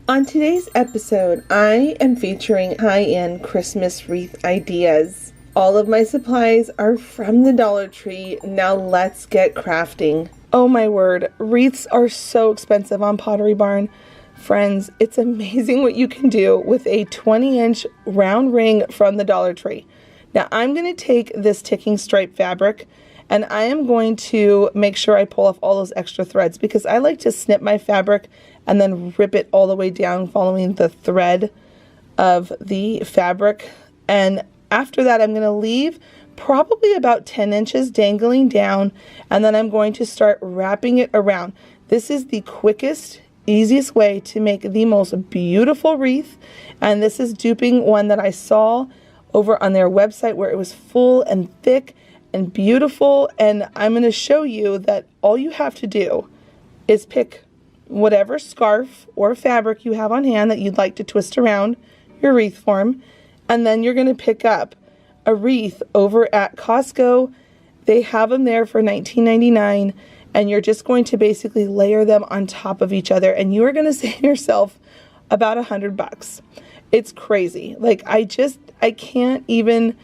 On today's episode, I am featuring high-end Christmas wreath ideas. All of my supplies are from the Dollar Tree. Now let's get crafting. Oh my word, wreaths are so expensive on Pottery Barn. Friends, it's amazing what you can do with a 20-inch round ring from the Dollar Tree. Now I'm going to take this ticking stripe fabric and I am going to make sure I pull off all those extra threads because I like to snip my fabric and then rip it all the way down following the thread of the fabric. And after that, I'm going to leave probably about 10 inches dangling down, and then I'm going to start wrapping it around. This is the quickest, easiest way to make the most beautiful wreath, and this is duping one that I saw over on their website where it was full and thick and beautiful, and I'm going to show you that all you have to do is pick whatever scarf or fabric you have on hand that you'd like to twist around your wreath form, and then you're going to pick up a wreath over at Costco. They have them there for $19.99, and you're just going to basically layer them on top of each other, and you are going to save yourself about $100. It's crazy. Like, I can't even.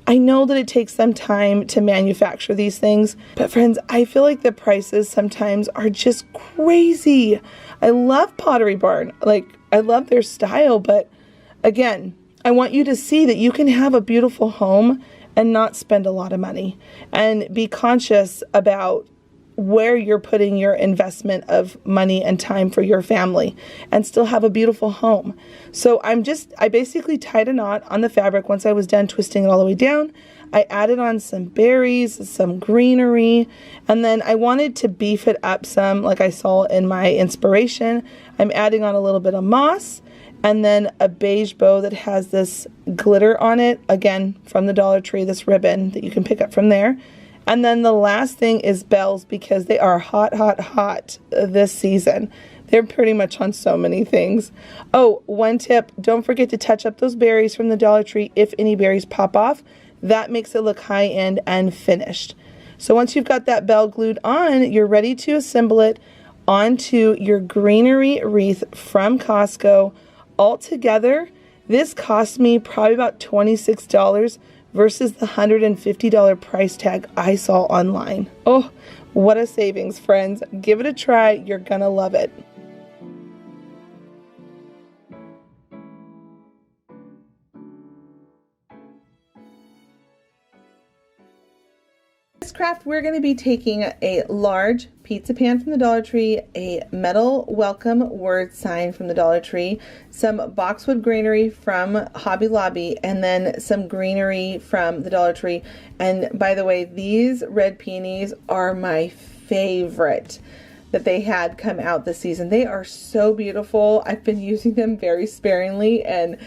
I know that it takes some time to manufacture these things, but friends, I feel like the prices sometimes are just crazy. I love Pottery Barn. Like, I love their style, but again, I want you to see that you can have a beautiful home and not spend a lot of money, and be conscious about where you're putting your investment of money and time for your family and still have a beautiful home. So I basically tied a knot on the fabric once I was done twisting it all the way down. I added on some berries, some greenery, and then I wanted to beef it up some like I saw in my inspiration. I'm adding on a little bit of moss and then a beige bow that has this glitter on it, again from the Dollar Tree, this ribbon that you can pick up from there. And then the last thing is bells, because they are hot, hot, hot this season. They're pretty much on so many things. Oh, one tip, don't forget to touch up those berries from the Dollar Tree if any berries pop off. That makes it look high-end and finished. So once you've got that bell glued on, you're ready to assemble it onto your greenery wreath from Costco. Altogether, this cost me probably about $26 versus the $150 price tag I saw online. Oh, what a savings, friends. Give it a try. You're gonna love it. This craft, we're going to be taking a large pizza pan from the Dollar Tree, a metal welcome word sign from the Dollar Tree, some boxwood greenery from Hobby Lobby, and then some greenery from the Dollar Tree. And by the way, these red peonies are my favorite that they had come out this season. They are so beautiful. I've been using them very sparingly, and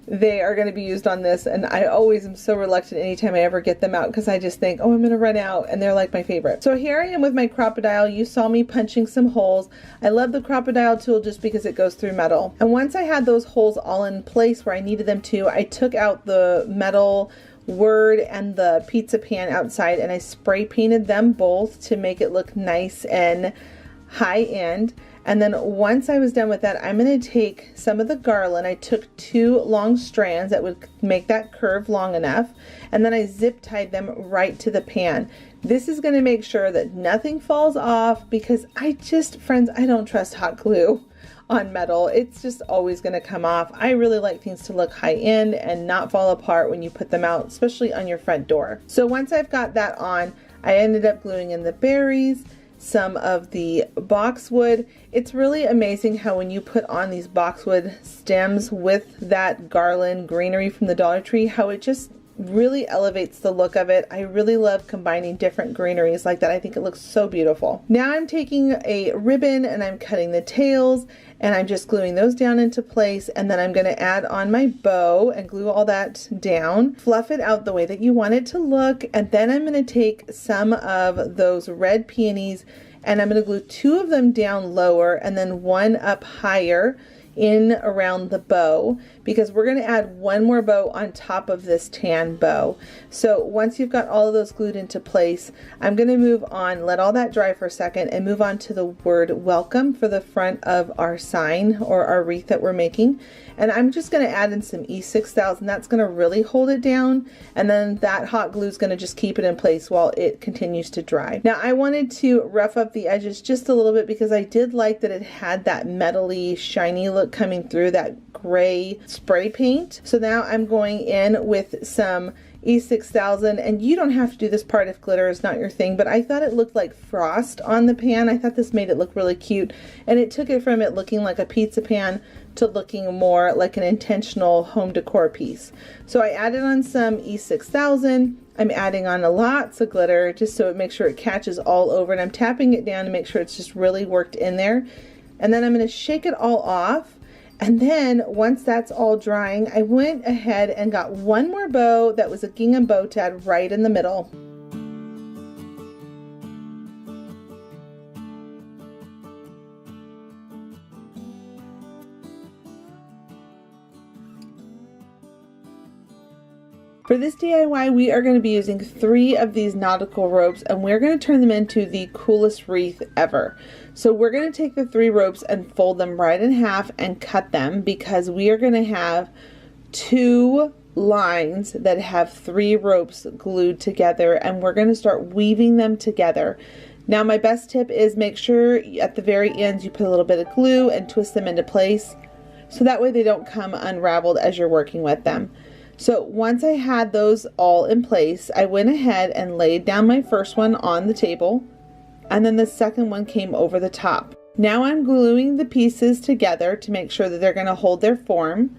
they are going to be used on this, and I always am so reluctant anytime I ever get them out because I just think, oh, I'm going to run out, and they're like my favorite. So here I am with my crocodile. You saw me punching some holes. I love the crocodile tool just because it goes through metal. And once I had those holes all in place where I needed them to, I took out the metal word and the pizza pan outside, and I spray painted them both to make it look nice and high end. And then once I was done with that, I'm going to take some of the garland. I took 2 long strands that would make that curve long enough, and then I zip tied them right to the pan. This is going to make sure that nothing falls off, because friends, I don't trust hot glue on metal. It's just always going to come off. I really like things to look high end and not fall apart when you put them out, especially on your front door. So once I've got that on, I ended up gluing in the berries, some of the boxwood. It's really amazing how when you put on these boxwood stems with that garland greenery from the Dollar Tree, how it just really elevates the look of it. I really love combining different greeneries like that. I think it looks so beautiful. Now I'm taking a ribbon and I'm cutting the tails, and I'm just gluing those down into place, and then I'm going to add on my bow and glue all that down, fluff it out the way that you want it to look, and then I'm going to take some of those red peonies and I'm going to glue 2 of them down lower and then 1 up higher in around the bow, because we're going to add one more bow on top of this tan bow. So once you've got all of those glued into place, I'm going to move on, let all that dry for a second, and move on to the word welcome for the front of our sign or our wreath that we're making. And I'm just going to add in some E6000. That's going to really hold it down, and then that hot glue is going to just keep it in place while it continues to dry. Now I wanted to rough up the edges just a little bit because I did like that it had that metally shiny look coming through that gray spray paint. So now I'm going in with some E6000, and you don't have to do this part if glitter is not your thing, but I thought it looked like frost on the pan. I thought this made it look really cute, and it took it from it looking like a pizza pan to looking more like an intentional home decor piece. So I added on some E6000. I'm adding on lots of glitter just so it makes sure it catches all over, and I'm tapping it down to make sure it's just really worked in there. And then I'm going to shake it all off. And then once that's all drying, I went ahead and got one more bow that was a gingham bow to add right in the middle. For this DIY, we are going to be using 3 of these nautical ropes, and we're going to turn them into the coolest wreath ever. So we're going to take the 3 ropes and fold them right in half and cut them, because we are going to have 2 lines that have 3 ropes glued together, and we're going to start weaving them together. Now my best tip is make sure at the very ends you put a little bit of glue and twist them into place, so that way they don't come unraveled as you're working with them. So once I had those all in place, I went ahead and laid down my first one on the table, and then the second one came over the top. Now I'm gluing the pieces together to make sure that they're going to hold their form,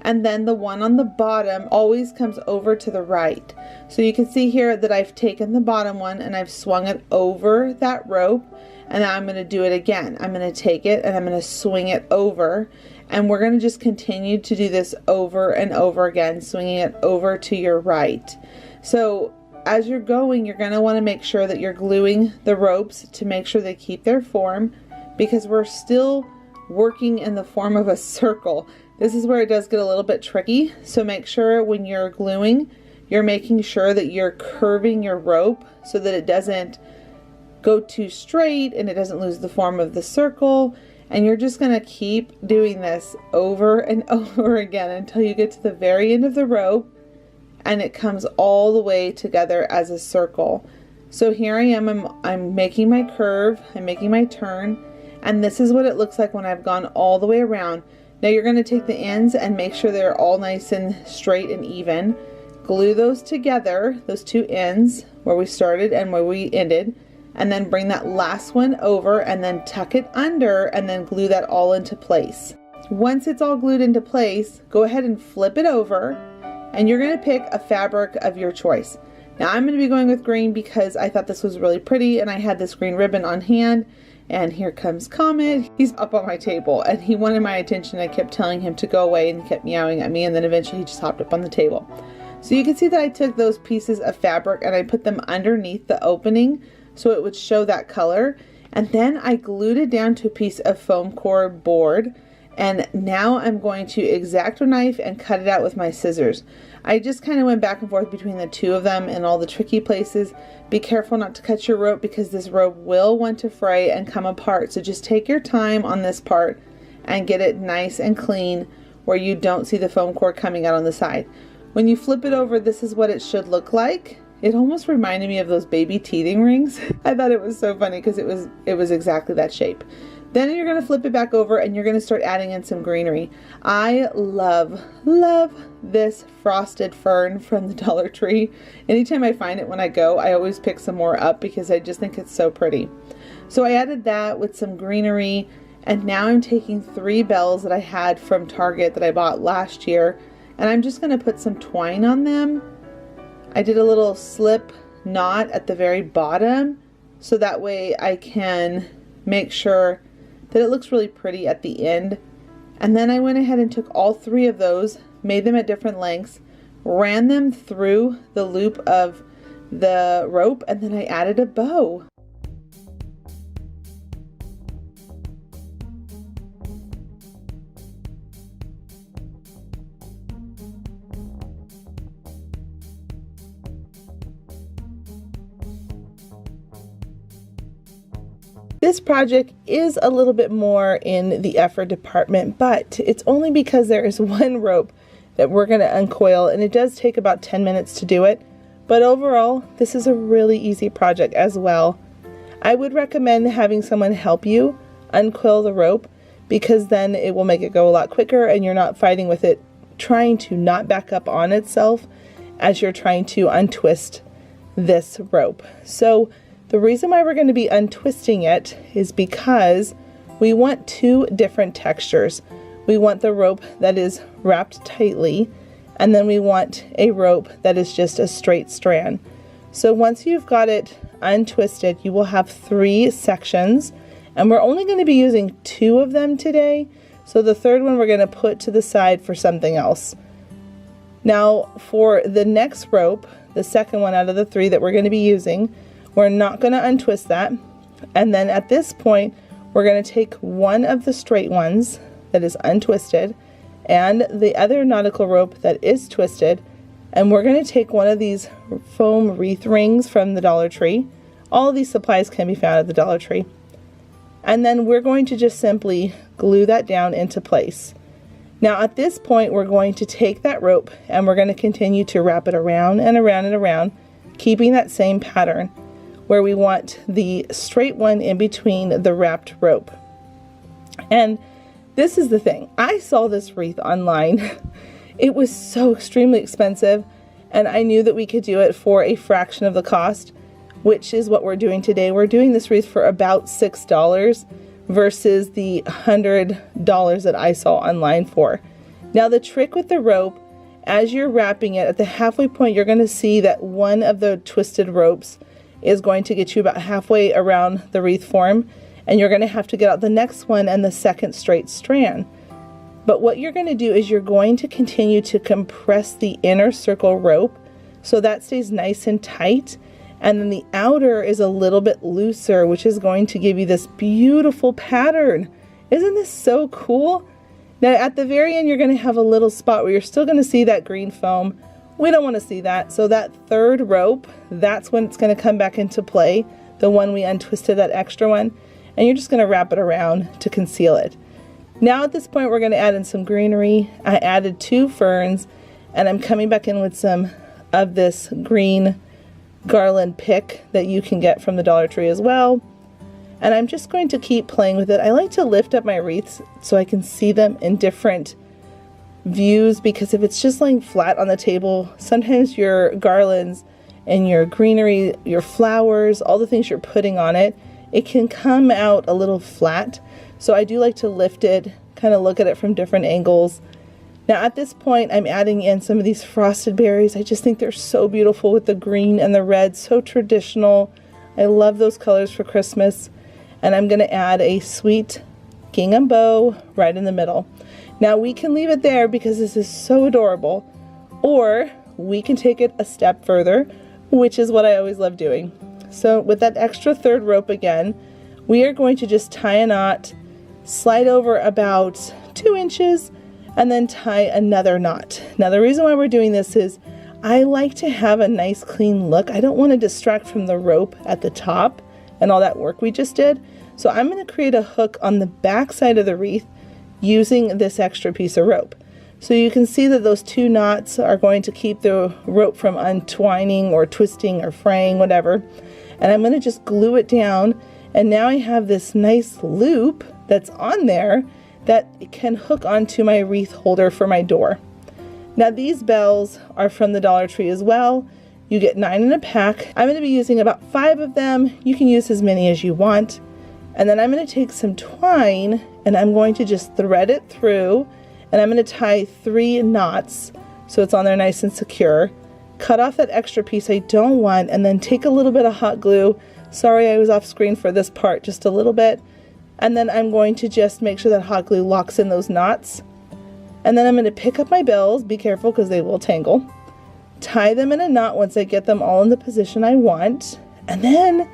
and then the one on the bottom always comes over to the right. So you can see here that I've taken the bottom one and I've swung it over that rope, and now I'm going to do it again. I'm going to take it and I'm going to swing it over, and we're going to just continue to do this over and over again, swinging it over to your right. So as you're going, you're going to want to make sure that you're gluing the ropes to make sure they keep their form, because we're still working in the form of a circle. This is where it does get a little bit tricky. So make sure when you're gluing, you're making sure that you're curving your rope so that it doesn't go too straight and it doesn't lose the form of the circle. And you're just going to keep doing this over and over again until you get to the very end of the rope and it comes all the way together as a circle. So here I am, I'm making my curve, I'm making my turn, and this is what it looks like when I've gone all the way around. Now you're going to take the ends and make sure they're all nice and straight and even. Glue those together, those 2 ends where we started and where we ended, and then bring that last one over and then tuck it under and then glue that all into place. Once it's all glued into place, go ahead and flip it over, and you're going to pick a fabric of your choice. Now I'm going to be going with green because I thought this was really pretty and I had this green ribbon on hand. And here comes Comet. He's up on my table and he wanted my attention. I kept telling him to go away and he kept meowing at me, and then eventually he just hopped up on the table. So you can see that I took those pieces of fabric and I put them underneath the opening so it would show that color, and then I glued it down to a piece of foam core board, and now I'm going to X-Acto knife and cut it out with my scissors. I just kind of went back and forth between the 2 of them in all the tricky places. Be careful not to cut your rope because this rope will want to fray and come apart, so just take your time on this part and get it nice and clean where you don't see the foam core coming out on the side. When you flip it over, this is what it should look like. It almost reminded me of those baby teething rings. I thought it was so funny because it was exactly that shape. Then you're going to flip it back over and you're going to start adding in some greenery. I love this frosted fern from the Dollar Tree. Anytime I find it when I go, I always pick some more up because I just think it's so pretty. So I added that with some greenery, and now I'm taking 3 bells that I had from Target that I bought last year, and I'm just going to put some twine on them. I did a little slip knot at the very bottom so that way I can make sure that it looks really pretty at the end. And then I went ahead and took all 3 of those, made them at different lengths, ran them through the loop of the rope, and then I added a bow. This project is a little bit more in the effort department, but it's only because there is one rope that we're going to uncoil, and it does take about 10 minutes to do it. But overall, this is a really easy project as well. I would recommend having someone help you uncoil the rope, because then it will make it go a lot quicker and you're not fighting with it trying to not back up on itself as you're trying to untwist this rope. So the reason why we're going to be untwisting it is because we want two different textures. We want the rope that is wrapped tightly, and then we want a rope that is just a straight strand. So once you've got it untwisted, you will have 3 sections, and we're only going to be using 2 of them today. So the third one we're going to put to the side for something else. Now for the next rope, the second one out of the 3 that we're going to be using, we're not going to untwist that. And then at this point, we're going to take one of the straight ones that is untwisted and the other nautical rope that is twisted, and we're going to take one of these foam wreath rings from the Dollar Tree. All of these supplies can be found at the Dollar Tree. And then we're going to just simply glue that down into place. Now at this point, we're going to take that rope and we're going to continue to wrap it around and around and around, keeping that same pattern where we want the straight one in between the wrapped rope. And this is the thing. I saw this wreath online. It was so extremely expensive, and I knew that we could do it for a fraction of the cost, which is what we're doing today. We're doing this wreath for about $6 versus the $100 that I saw online for. Now the trick with the rope, as you're wrapping it, at the halfway point, you're going to see that one of the twisted ropes is going to get you about halfway around the wreath form, and you're going to have to get out the next one and the second straight strand. But what you're going to do is you're going to continue to compress the inner circle rope so that stays nice and tight, and then the outer is a little bit looser, which is going to give you this beautiful pattern. Isn't this so cool? Now at the very end, you're going to have a little spot where you're still going to see that green foam. We don't want to see that. So that third rope, that's when it's going to come back into play, the one we untwisted, that extra one, and you're just going to wrap it around to conceal it. Now at this point, we're going to add in some greenery. I added 2 ferns, and I'm coming back in with some of this green garland pick that you can get from the Dollar Tree as well. And I'm just going to keep playing with it. I like to lift up my wreaths so I can see them in different views, because if it's just laying flat on the table, sometimes your garlands and your greenery, your flowers, all the things you're putting on it, it can come out a little flat. So I do like to lift it, kind of look at it from different angles. Now at this point, I'm adding in some of these frosted berries. I just think they're so beautiful with the green and the red, so traditional. I love those colors for Christmas. And I'm going to add a sweet gingham bow right in the middle. Now we can leave it there because this is so adorable, or we can take it a step further, which is what I always love doing. So with that extra third rope again, we are going to just tie a knot, slide over about 2 inches, and then tie another knot. Now the reason why we're doing this is I like to have a nice clean look. I don't want to distract from the rope at the top and all that work we just did. So I'm going to create a hook on the back side of the wreath using this extra piece of rope. So you can see that those 2 knots are going to keep the rope from untwining or twisting or fraying, whatever. And I'm going to just glue it down, and now I have this nice loop that's on there that can hook onto my wreath holder for my door. Now these bells are from the Dollar Tree as well. You get 9 in a pack. I'm going to be using about 5 of them. You can use as many as you want. And then I'm going to take some twine and I'm going to just thread it through, and I'm going to tie 3 knots so it's on there nice and secure. Cut off that extra piece I don't want, and then take a little bit of hot glue. Sorry, I was off screen for this part just a little bit. And then I'm going to just make sure that hot glue locks in those knots. And then I'm going to pick up my bells, be careful because they will tangle. Tie them in a knot once I get them all in the position I want. And then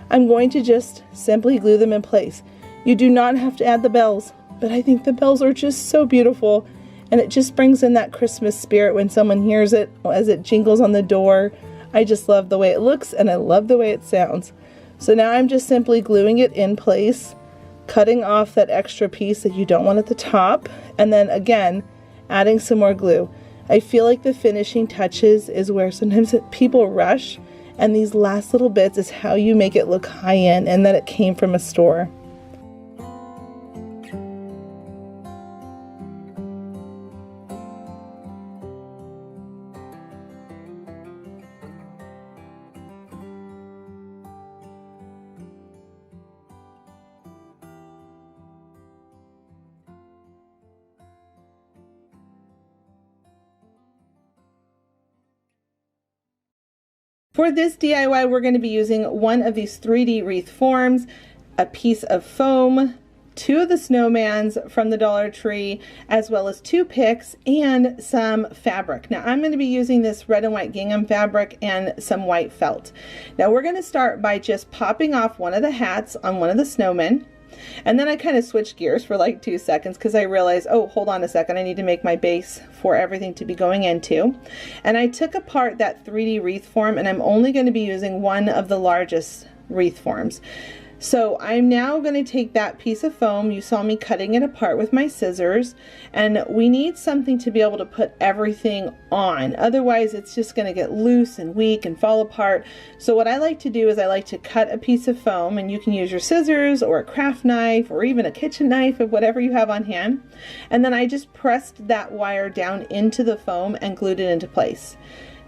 I'm going to just simply glue them in place. You do not have to add the bells, but I think the bells are just so beautiful, and it just brings in that Christmas spirit when someone hears it as it jingles on the door. I just love the way it looks, and I love the way it sounds. So now I'm just simply gluing it in place, cutting off that extra piece that you don't want at the top, and then again, adding some more glue. I feel like the finishing touches is where sometimes people rush, and these last little bits is how you make it look high-end and that it came from a store. For this DIY, we're going to be using one of these 3D wreath forms, a piece of foam, 2 of the snowmans from the Dollar Tree, as well as 2 picks and some fabric. Now I'm going to be using this red and white gingham fabric and some white felt. Now we're going to start by just popping off one of the hats on one of the snowmen. And then I kind of switched gears for like 2 seconds because I realized, oh, hold on a second, I need to make my base for everything to be going into. And I took apart that 3D wreath form, and I'm only going to be using one of the largest wreath forms. So I'm now going to take that piece of foam, you saw me cutting it apart with my scissors, and we need something to be able to put everything on. Otherwise it's just going to get loose and weak and fall apart. So what I like to do is I like to cut a piece of foam, and you can use your scissors or a craft knife or even a kitchen knife or whatever you have on hand. And then I just pressed that wire down into the foam and glued it into place.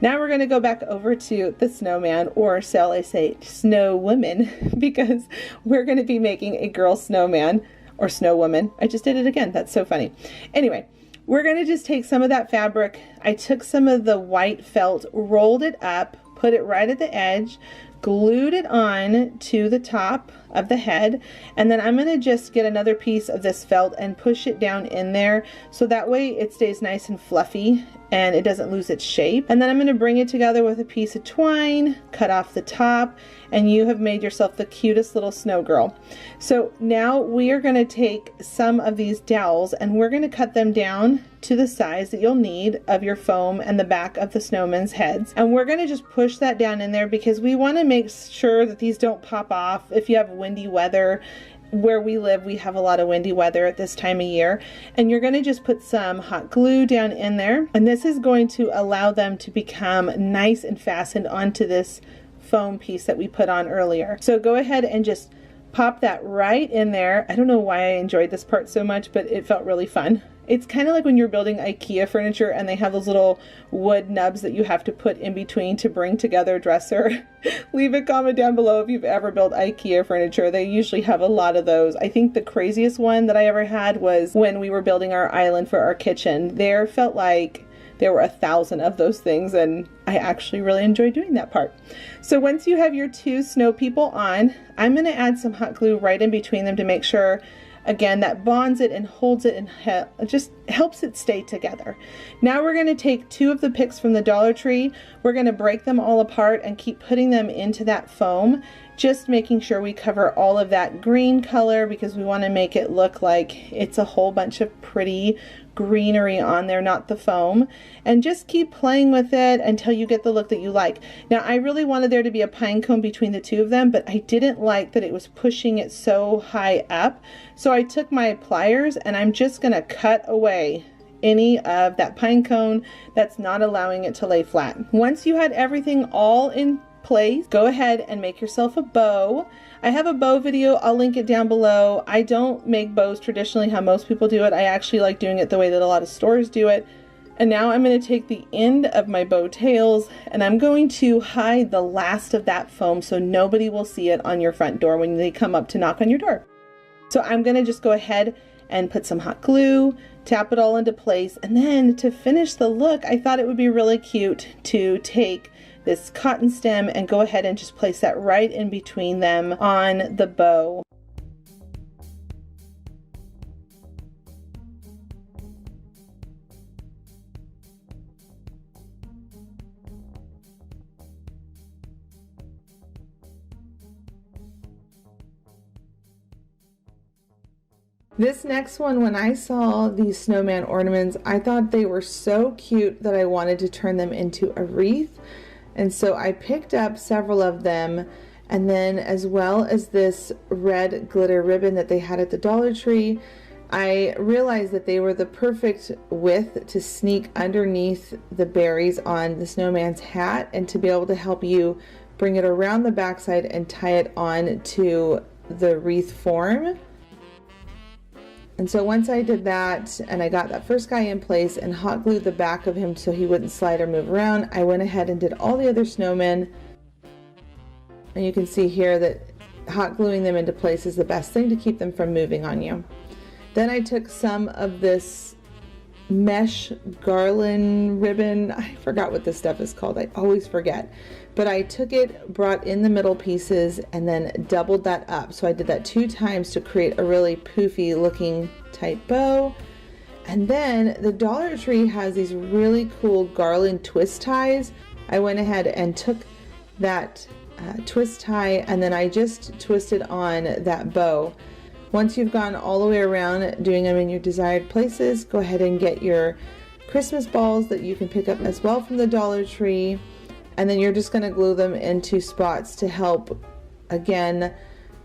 Now we're going to go back over to the snowman, or shall I say snow woman, because we're going to be making a girl snowman or snow woman. I just did it again. That's so funny. Anyway, we're going to just take some of that fabric. I took some of the white felt, rolled it up, put it right at the edge, glued it on to the top of the head, and then I'm going to just get another piece of this felt and push it down in there so that way it stays nice and fluffy and it doesn't lose its shape. And then I'm going to bring it together with a piece of twine, cut off the top, and you have made yourself the cutest little snow girl. So now we are going to take some of these dowels and we're going to cut them down to the size that you'll need of your foam and the back of the snowman's heads. And we're going to just push that down in there because we want to make sure that these don't pop off. If you have windy weather, where we live, we have a lot of windy weather at this time of year, and you're going to just put some hot glue down in there, and this is going to allow them to become nice and fastened onto this foam piece that we put on earlier. So go ahead and just pop that right in there. I don't know why I enjoyed this part so much, but it felt really fun. It's kind of like when you're building IKEA furniture and they have those little wood nubs that you have to put in between to bring together a dresser. Leave a comment down below if you've ever built IKEA furniture. They usually have a lot of those. I think the craziest one that I ever had was when we were building our island for our kitchen. There felt like there were 1,000 of those things, and I actually really enjoyed doing that part. So once you have your 2 snow people on, I'm going to add some hot glue right in between them to make sure, again, that bonds it and holds it and just helps it stay together. Now we're going to take 2 of the picks from the Dollar Tree. We're going to break them all apart and keep putting them into that foam, just making sure we cover all of that green color because we want to make it look like it's a whole bunch of pretty greenery on there, not the foam, and just keep playing with it until you get the look that you like. Now I really wanted there to be a pine cone between the 2 of them, but I didn't like that it was pushing it so high up, so I took my pliers and I'm just gonna cut away any of that pine cone that's not allowing it to lay flat. Once you had everything all in place, go ahead and make yourself a bow. I have a bow video, I'll link it down below. I don't make bows traditionally how most people do it. I actually like doing it the way that a lot of stores do it. And now I'm going to take the end of my bow tails and I'm going to hide the last of that foam so nobody will see it on your front door when they come up to knock on your door. So I'm going to just go ahead and put some hot glue, tap it all into place, and then to finish the look, I thought it would be really cute to take this cotton stem and go ahead and just place that right in between them on the bow. This next one, when I saw these snowman ornaments, I thought they were so cute that I wanted to turn them into a wreath. And so I picked up several of them And then as well as this red glitter ribbon that they had at the Dollar Tree, I realized that they were the perfect width to sneak underneath the berries on the snowman's hat and to be able to help you bring it around the backside and tie it on to the wreath form. And so once I did that and I got that first guy in place and hot glued the back of him so he wouldn't slide or move around, I went ahead and did all the other snowmen. And you can see here that hot gluing them into place is the best thing to keep them from moving on you. Then I took some of this mesh garland ribbon. I forgot what this stuff is called. I always forget. But I took it, brought in the middle pieces, and then doubled that up. So I did that 2 times to create a really poofy looking type bow. And then the Dollar Tree has these really cool garland twist ties. I went ahead and took that twist tie and then I just twisted on that bow. Once you've gone all the way around doing them in your desired places, go ahead and get your Christmas balls that you can pick up as well from the Dollar Tree, and then you're just going to glue them into spots to help again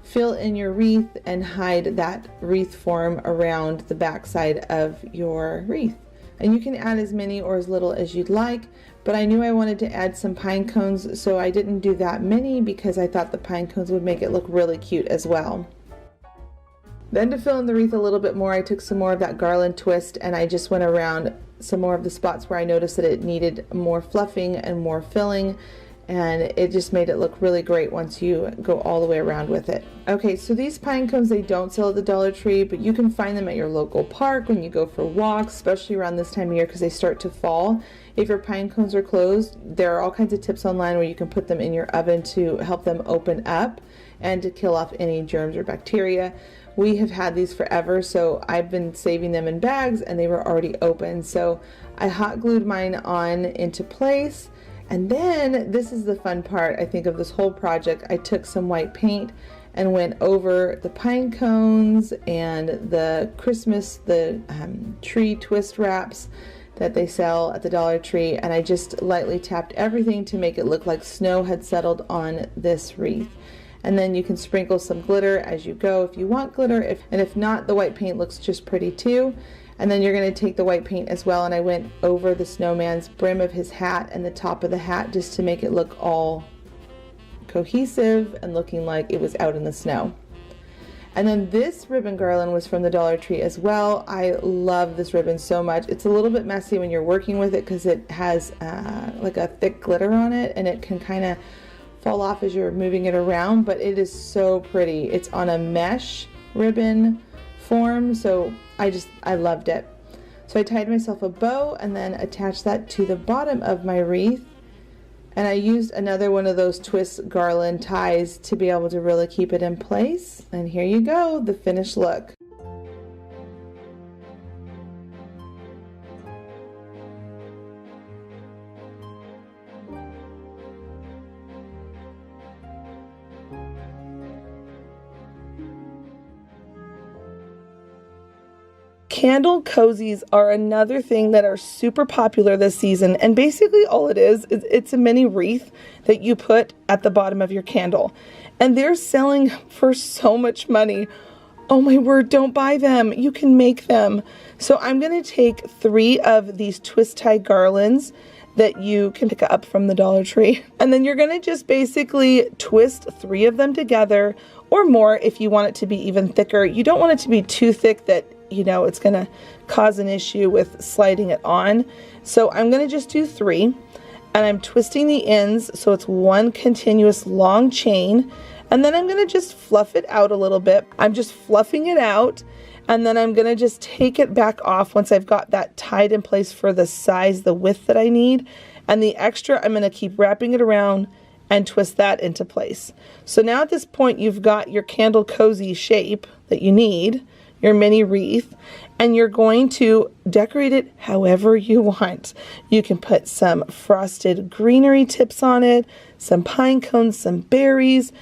fill in your wreath and hide that wreath form around the backside of your wreath. And you can add as many or as little as you'd like, but I knew I wanted to add some pine cones, so I didn't do that many because I thought the pine cones would make it look really cute as well. Then to fill in the wreath a little bit more, I took some more of that garland twist and I just went around some more of the spots where I noticed that it needed more fluffing and more filling, and it just made it look really great once you go all the way around with it. Okay, so these pine cones, they don't sell at the Dollar Tree, but you can find them at your local park when you go for walks, especially around this time of year because they start to fall. If your pine cones are closed, there are all kinds of tips online where you can put them in your oven to help them open up and to kill off any germs or bacteria. We have had these forever, so I've been saving them in bags and they were already open. So I hot glued mine on into place. And then this is the fun part, I think, of this whole project. I took some white paint and went over the pine cones and the Christmas, the tree twist wraps that they sell at the Dollar Tree, and I just lightly tapped everything to make it look like snow had settled on this wreath. And then you can sprinkle some glitter as you go if you want glitter, and if not, the white paint looks just pretty too. And then you're going to take the white paint as well, and I went over the snowman's brim of his hat and the top of the hat just to make it look all cohesive and looking like it was out in the snow. And then this ribbon garland was from the Dollar Tree as well. I love this ribbon so much. It's a little bit messy when you're working with it because it has like a thick glitter on it, and it can kind of fall off as you're moving it around, but it is so pretty. It's on a mesh ribbon form, so I loved it. So I tied myself a bow and then attached that to the bottom of my wreath, and I used another one of those twist garland ties to be able to really keep it in place. And here you go, the finished look. Candle cozies are another thing that are super popular this season, and basically all it is it's a mini wreath that you put at the bottom of your candle, and they're selling for so much money. Oh my word, don't buy them. You can make them. So I'm going to take 3 of these twist tie garlands that you can pick up from the Dollar Tree, and then you're going to just basically twist 3 of them together, or more if you want it to be even thicker. You don't want it to be too thick that it's going to cause an issue with sliding it on. So I'm going to just do 3, and I'm twisting the ends so it's one continuous long chain, and then I'm going to just fluff it out a little bit. I'm just fluffing it out, and then I'm going to just take it back off once I've got that tied in place for the size, the width that I need, and the extra I'm going to keep wrapping it around and twist that into place. So now at this point you've got your candle cozy shape that you need, your mini wreath, and you're going to decorate it however you want. You can put some frosted greenery tips on it, some pine cones, some berries,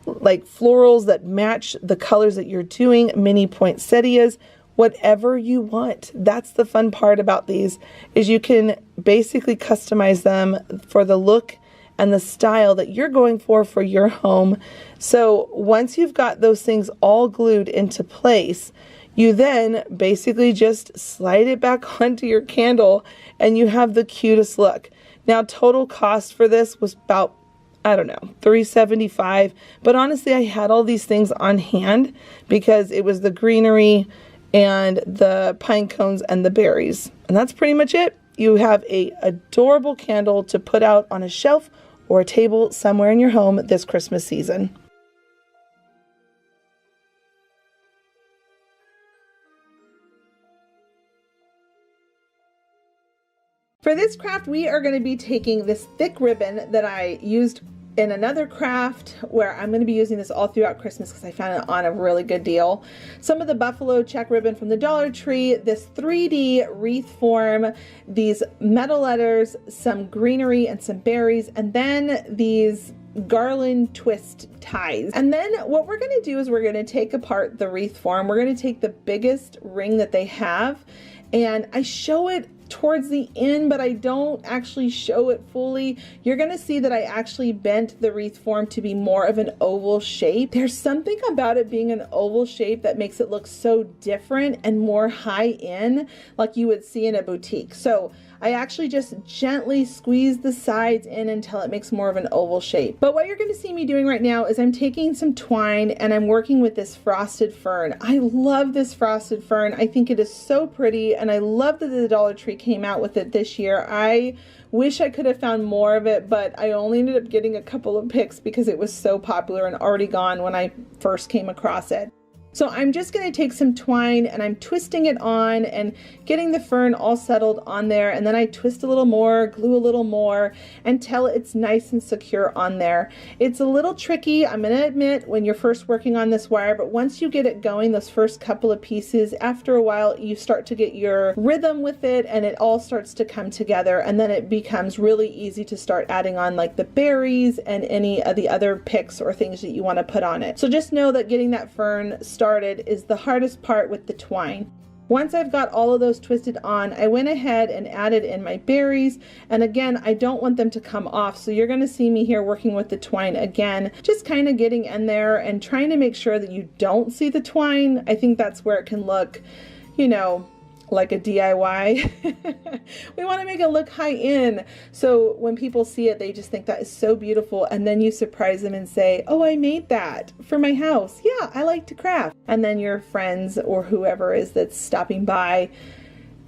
like florals that match the colors that you're doing, mini poinsettias, whatever you want. That's the fun part about these, is you can basically customize them for the look and the style that you're going for your home. So once you've got those things all glued into place, you then basically just slide it back onto your candle and you have the cutest look. Now, total cost for this was about, I don't know, $3.75, but honestly I had all these things on hand because it was the greenery and the pine cones and the berries, and that's pretty much it. You have a adorable candle to put out on a shelf or a table somewhere in your home this Christmas season. For this craft, we are going to be taking this thick ribbon that I used in another craft where I'm going to be using this all throughout Christmas because I found it on a really good deal. Some of the buffalo check ribbon from the Dollar Tree, this 3D wreath form, these metal letters, some greenery and some berries, and then these garland twist ties. And then what we're going to do is we're going to take apart the wreath form. We're going to take the biggest ring that they have, and I show it towards the end, but I don't actually show it fully. You're gonna see that I actually bent the wreath form to be more of an oval shape. There's something about it being an oval shape that makes it look so different and more high-end, like you would see in a boutique. So I actually just gently squeeze the sides in until it makes more of an oval shape. But what you're going to see me doing right now is I'm taking some twine and I'm working with this frosted fern. I love this frosted fern. I think it is so pretty, and I love that the Dollar Tree came out with it this year. I wish I could have found more of it, but I only ended up getting a couple of picks because it was so popular and already gone when I first came across it. So I'm just going to take some twine and I'm twisting it on and getting the fern all settled on there, and then I twist a little more, glue a little more until it's nice and secure on there. It's a little tricky, I'm going to admit, when you're first working on this wire, but once you get it going, those first couple of pieces, after a while you start to get your rhythm with it and it all starts to come together, and then it becomes really easy to start adding on like the berries and any of the other picks or things that you want to put on it. So just know that getting that fern started is the hardest part with the twine. Once I've got all of those twisted on, I went ahead and added in my berries, and again, I don't want them to come off, so you're going to see me here working with the twine again, just kind of getting in there and trying to make sure that you don't see the twine. I think that's where it can look, you know, like a DIY. We want to make it look high-end, so when people see it they just think that is so beautiful, and then you surprise them and say, oh, I made that for my house. Yeah, I like to craft. And then your friends or whoever is that's stopping by,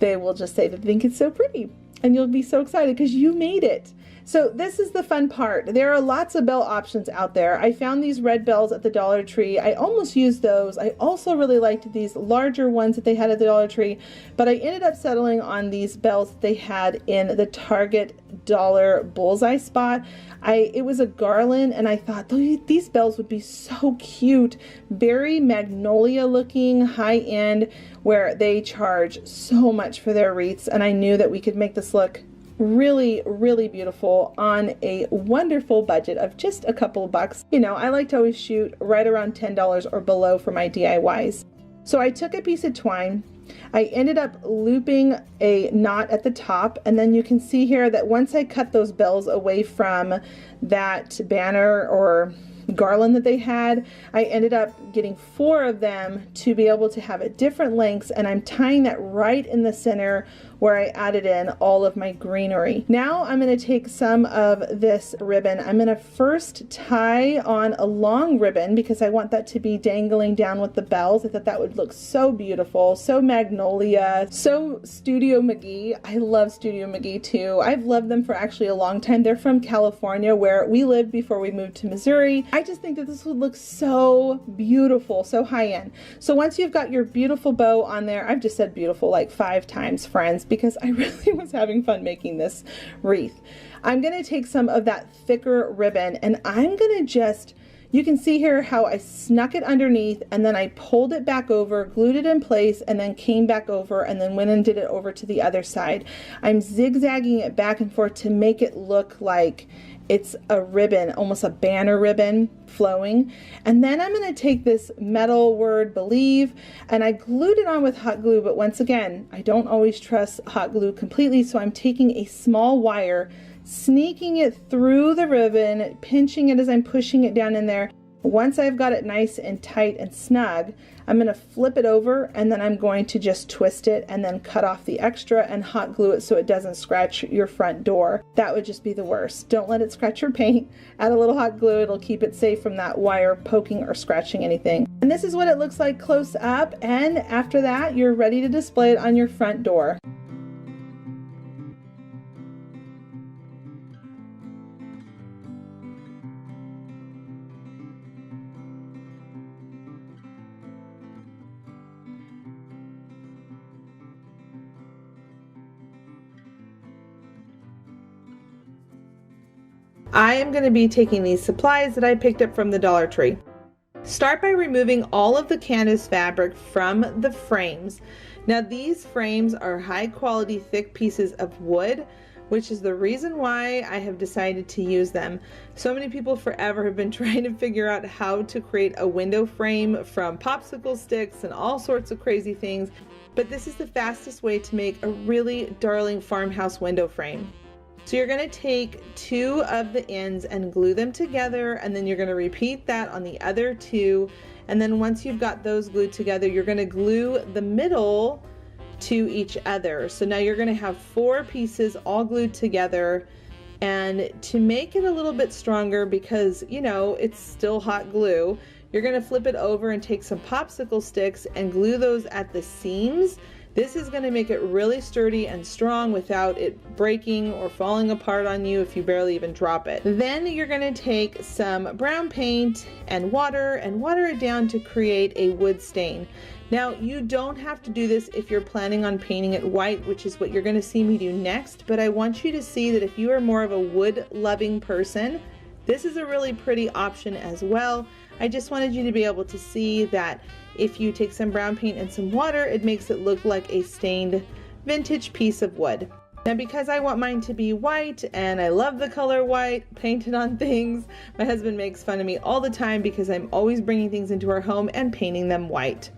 they will just say that they think it's so pretty, and you'll be so excited because you made it. So this is the fun part. There are lots of bell options out there. I found these red bells at the Dollar Tree. I almost used those. I also really liked these larger ones that they had at the Dollar Tree, but I ended up settling on these bells that they had in the Target dollar bullseye spot. It was a garland, and I thought these bells would be so cute, very magnolia looking, high end, where they charge so much for their wreaths, and I knew that we could make this look really, really beautiful on a wonderful budget of just a couple of bucks. You know, I like to always shoot right around $10 or below for my DIYs. So I took a piece of twine, I ended up looping a knot at the top, and then you can see here that once I cut those bells away from that banner or garland that they had, I ended up getting 4 of them to be able to have it different lengths, and I'm tying that right in the center where I added in all of my greenery. Now I'm going to take some of this ribbon. I'm going to first tie on a long ribbon because I want that to be dangling down with the bells. I thought that would look so beautiful, so magnolia, so Studio McGee. I love Studio McGee too. I've loved them for actually a long time. They're from California, where we lived before we moved to Missouri. I just think that this would look so beautiful, so high-end. So once you've got your beautiful bow on there, I've just said beautiful like 5 times, friends, because I really was having fun making this wreath. I'm going to take some of that thicker ribbon, and I'm going to just, you can see here how I snuck it underneath, and then I pulled it back over, glued it in place, and then came back over, and then went and did it over to the other side. I'm zigzagging it back and forth to make it look like it's a ribbon, almost a banner ribbon flowing. And then I'm going to take this metal word believe, and I glued it on with hot glue, but once again, I don't always trust hot glue completely, so I'm taking a small wire sneaking it through the ribbon, pinching it as I'm pushing it down in there. Once I've got it nice and tight and snug, I'm going to flip it over and then I'm going to just twist it and then cut off the extra and hot glue it so it doesn't scratch your front door. That would just be the worst. Don't let it scratch your paint. Add a little hot glue. It'll keep it safe from that wire poking or scratching anything. And this is what it looks like close up, and after that you're ready to display it on your front door. I am going to be taking these supplies that I picked up from the Dollar Tree. Start by removing all of the canvas fabric from the frames. Now these frames are high quality thick pieces of wood, which is the reason why I have decided to use them. So many people forever have been trying to figure out how to create a window frame from popsicle sticks and all sorts of crazy things, but this is the fastest way to make a really darling farmhouse window frame. So you're going to take two of the ends and glue them together, and then you're going to repeat that on the other two, and then once you've got those glued together, you're going to glue the middle to each other. So now you're going to have four pieces all glued together, and to make it a little bit stronger, because you know it's still hot glue, you're going to flip it over and take some popsicle sticks and glue those at the seams. This is going to make it really sturdy and strong without it breaking or falling apart on you if you barely even drop it. Then you're going to take some brown paint and water it down to create a wood stain. Now you don't have to do this if you're planning on painting it white, which is what you're going to see me do next, but I want you to see that if you are more of a wood loving person, this is a really pretty option as well. I just wanted you to be able to see that if you take some brown paint and some water, it makes it look like a stained vintage piece of wood. Now because I want mine to be white and I love the color white painted on things, my husband makes fun of me all the time because I'm always bringing things into our home and painting them white.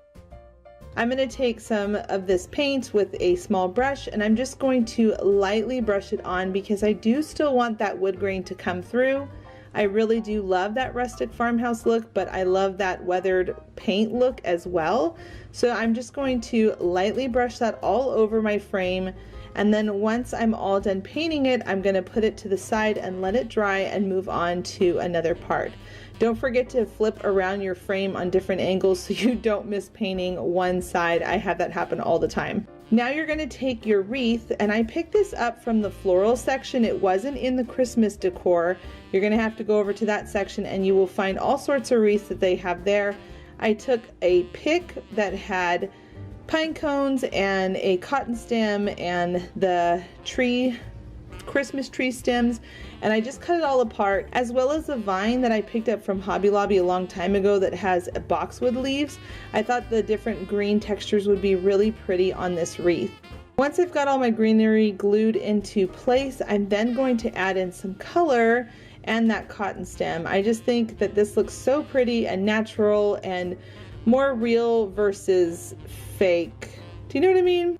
I'm going to take some of this paint with a small brush and I'm just going to lightly brush it on because I do still want that wood grain to come through. I really do love that rustic farmhouse look, but I love that weathered paint look as well. So I'm just going to lightly brush that all over my frame, and then once I'm all done painting it, I'm going to put it to the side and let it dry and move on to another part. Don't forget to flip around your frame on different angles so you don't miss painting one side. I have that happen all the time. Now you're going to take your wreath, and I picked this up from the floral section. It wasn't in the Christmas decor. You're going to have to go over to that section and you will find all sorts of wreaths that they have there. I took a pick that had pine cones and a cotton stem and the Christmas tree stems, and I just cut it all apart, as well as the vine that I picked up from Hobby Lobby a long time ago that has boxwood leaves. I thought the different green textures would be really pretty on this wreath. Once I've got all my greenery glued into place, I'm then going to add in some color and that cotton stem. I just think that this looks so pretty and natural and more real versus fake. Do you know what I mean?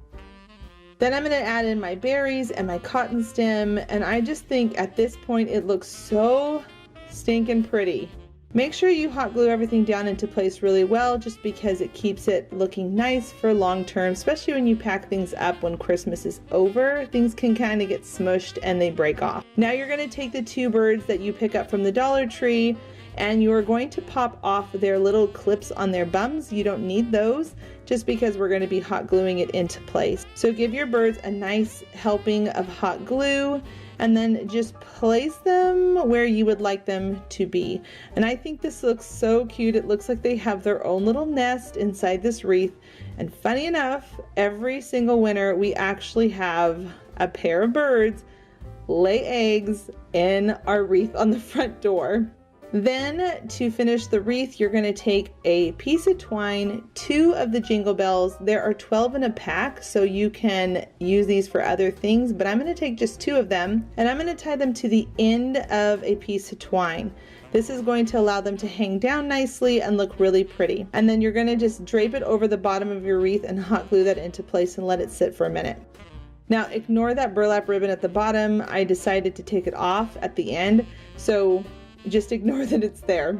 Then I'm going to add in my berries and my cotton stem, and I just think at this point it looks so stinking pretty. Make sure you hot glue everything down into place really well, just because it keeps it looking nice for long term, especially when you pack things up when Christmas is over. Things can kind of get smushed and they break off. Now you're going to take the two birds that you pick up from the Dollar Tree, and you're going to pop off their little clips on their bums. You don't need those, just because we're going to be hot gluing it into place. So give your birds a nice helping of hot glue, and then just place them where you would like them to be. And I think this looks so cute. It looks like they have their own little nest inside this wreath. And funny enough, every single winter we actually have a pair of birds lay eggs in our wreath on the front door. Then to finish the wreath, you're going to take a piece of twine, two of the jingle bells. There are 12 in a pack, so you can use these for other things, but I'm going to take just two of them, and I'm going to tie them to the end of a piece of twine. This is going to allow them to hang down nicely and look really pretty. And then you're going to just drape it over the bottom of your wreath and hot glue that into place and let it sit for a minute. Now ignore that burlap ribbon at the bottom. I decided to take it off at the end, so just ignore that it's there.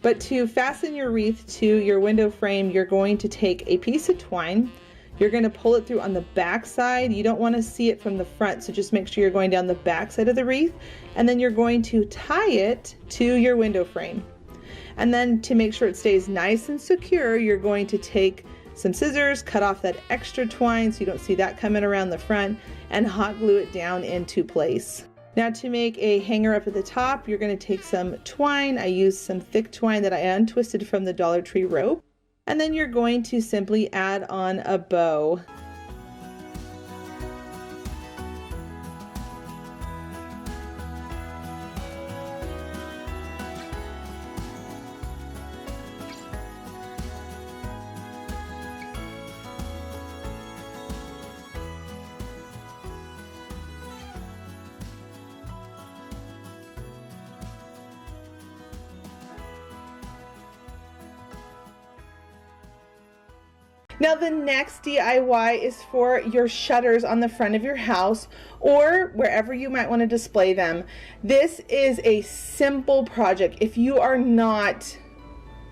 But to fasten your wreath to your window frame, you're going to take a piece of twine. You're going to pull it through on the back side. You don't want to see it from the front, so just make sure you're going down the back side of the wreath, and then you're going to tie it to your window frame. And then to make sure it stays nice and secure, you're going to take some scissors, cut off that extra twine so you don't see that coming around the front, and hot glue it down into place. Now to make a hanger up at the top, you're going to take some twine. I used some thick twine that I untwisted from the Dollar Tree rope. And then you're going to simply add on a bow. Now the next DIY is for your shutters on the front of your house or wherever you might want to display them. This is a simple project. If you are not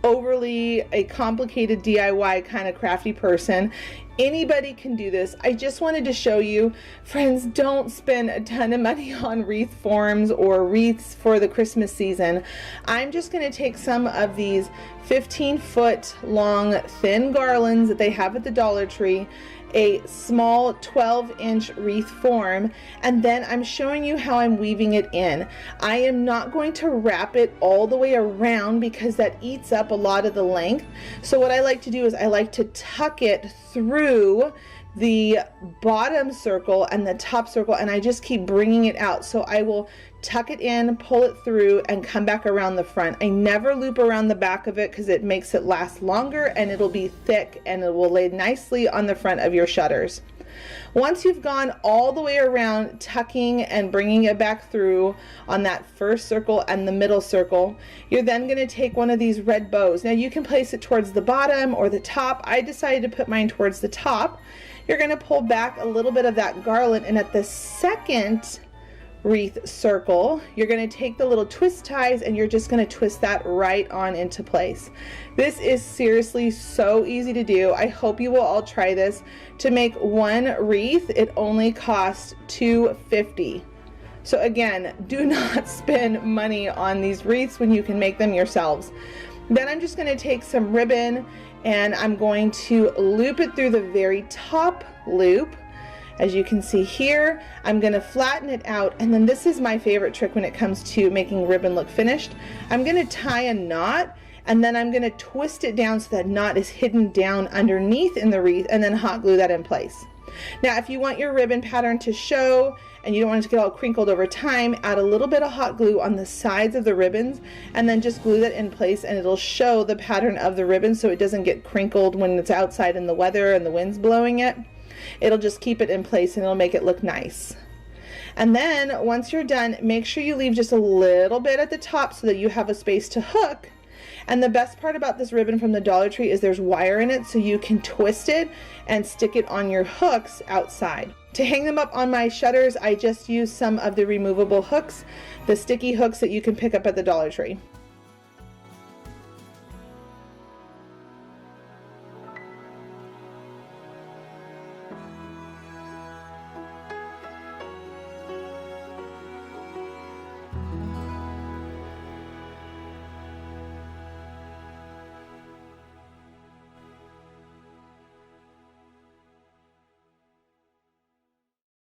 overly a complicated DIY kind of crafty person, anybody can do this. I just wanted to show you, friends, don't spend a ton of money on wreath forms or wreaths for the Christmas season. I'm just going to take some of these 15-foot long thin garlands that they have at the Dollar Tree, a small 12-inch wreath form, and then I'm showing you how I'm weaving it in. I am not going to wrap it all the way around because that eats up a lot of the length. So what I like to do is I like to tuck it through the bottom circle and the top circle, and I just keep bringing it out. So I will tuck it in, pull it through, and come back around the front. I never loop around the back of it because it makes it last longer and it'll be thick and it will lay nicely on the front of your shutters. Once you've gone all the way around, tucking and bringing it back through on that first circle and the middle circle, you're then going to take one of these red bows. Now you can place it towards the bottom or the top. I decided to put mine towards the top. You're going to pull back a little bit of that garland, and at the second wreath circle, you're going to take the little twist ties and you're just going to twist that right on into place. This is seriously so easy to do. I hope you will all try this. To make one wreath, it only costs $2.50. So again, do not spend money on these wreaths when you can make them yourselves. Then I'm just going to take some ribbon and I'm going to loop it through the very top loop. As you can see here, I'm going to flatten it out, and then this is my favorite trick when it comes to making ribbon look finished. I'm going to tie a knot, and then I'm going to twist it down so that knot is hidden down underneath in the wreath, and then hot glue that in place. Now if you want your ribbon pattern to show and you don't want it to get all crinkled over time, add a little bit of hot glue on the sides of the ribbons and then just glue that in place, and it'll show the pattern of the ribbon so it doesn't get crinkled when it's outside in the weather and the wind's blowing it. It'll just keep it in place and it'll make it look nice. And then once you're done, make sure you leave just a little bit at the top so that you have a space to hook. And the best part about this ribbon from the Dollar Tree is there's wire in it, so you can twist it and stick it on your hooks outside. To hang them up on my shutters, I just use some of the removable hooks, the sticky hooks that you can pick up at the Dollar Tree.